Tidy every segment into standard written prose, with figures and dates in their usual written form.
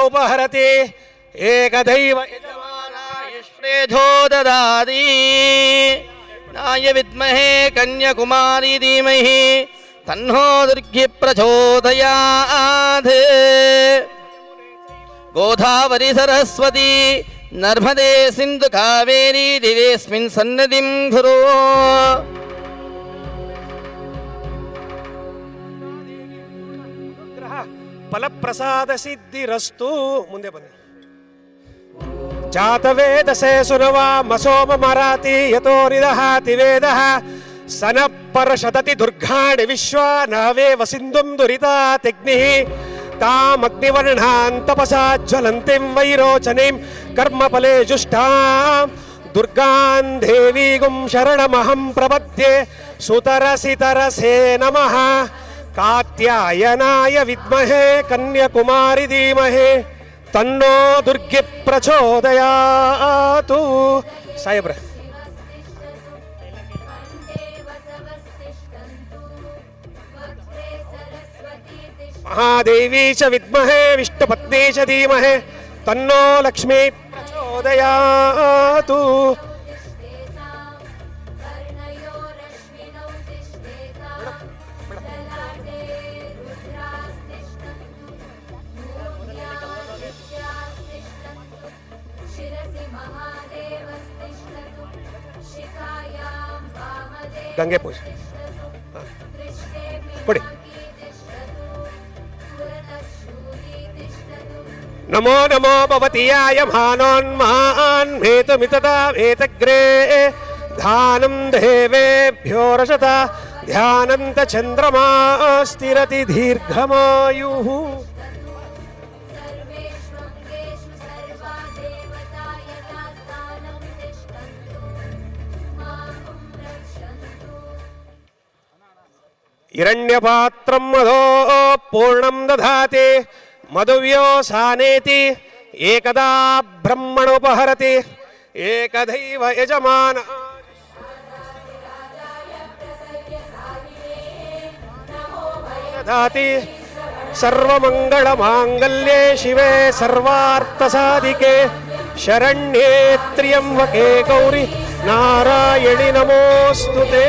उपहरति एकदैव यजमानायुष्प्रेधो ददाति नाय विद्महे कन्याकुमारी धीमहि तन्नो दुर्गे प्रचोदयात् गोदावरी सरस्वती नर्मदे सिंधु कावेरी दिवेस्मिन् सन्निधिं कुरु फलप्रसाद सिद्धिरस्तु ಮುಂದೆ ಬನ್ನಿ ಜಾತವೇದಸೆ ಸುನವಾ ಮಸೋಮ ಮರಾತಿ ಯತೋ ನಿದಹಾತಿ ವೇದಃ ಸನಪರಶದತಿ ದುರ್ಗಾಣಿ ವಿಶ್ವಾ ನಾವೇವ ಸಿಂಧುಂ ದುರಿತಾತಿಗ್ನಿಃ ತಾಮಗ್ನಿವರ್ಣಾನ್ ತಪಸಾ ಜ್ವಲಂತಿಂ ವೈರೋಚನಿಂ ಕರ್ಮಫಲೆ ಜುಷ್ಟಾಂ ದುರ್ಗಾಂ ದೇವೀಗುಂ ಶರಣಮಹಂ ಪ್ರಪದ್ಯೆ ಸುತರಸಿತರಸೇ ನಮಃ कात्यायनाय विद्महे कन्याकुमारी धीमहि तन्नो दुर्गे प्रचोदयातु साहेब्र महादेवी च विद्महे विष्णुपत्नी च धीमहि तन्नो लक्ष्मी प्रचोदयातु गंगे पूज पढ़ी नमो नमो भवतीयाय मानोन्मान् भेतुमितदा भेतग्रे ध्यानं देवेभ्यो रजता ध्यानन्त चन्द्रमा स्थिरति दीर्घमायुः हिरण्यपात्रं मधो पूर्णं दधाति मधुव्यो सानेति एकदा ब्रह्मणोपहरति एकदैव यजमान दधाति सर्वमङ्गलमाङ्गल्ये शिवे सर्वार्थसाधिके शरण्ये त्र्यम्बके गौरि नारायणि नमोऽस्तुते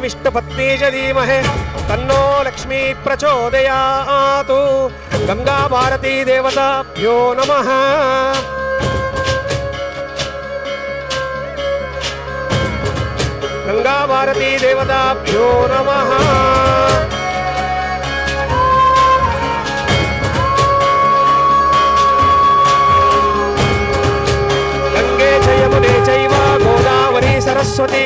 विष्णुपत्नी च धीमहि तन्नो लक्ष्मी प्रचोदयातु गंगा भारती देवताभ्यो नमः गंगा भारती देवताभ्यो नमः गंगे च यमुने चैव गोदावरी सरस्वती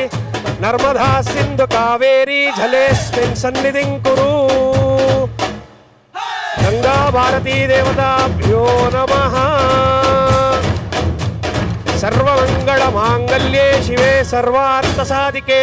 नर्मदा सिंधु कावेरी जलेस्मिन् सन्निधिं कुरु गंगा भारती देवताभ्यो नमः सर्वमंगल मांगल्ये शिवे सर्वार्थसाधिके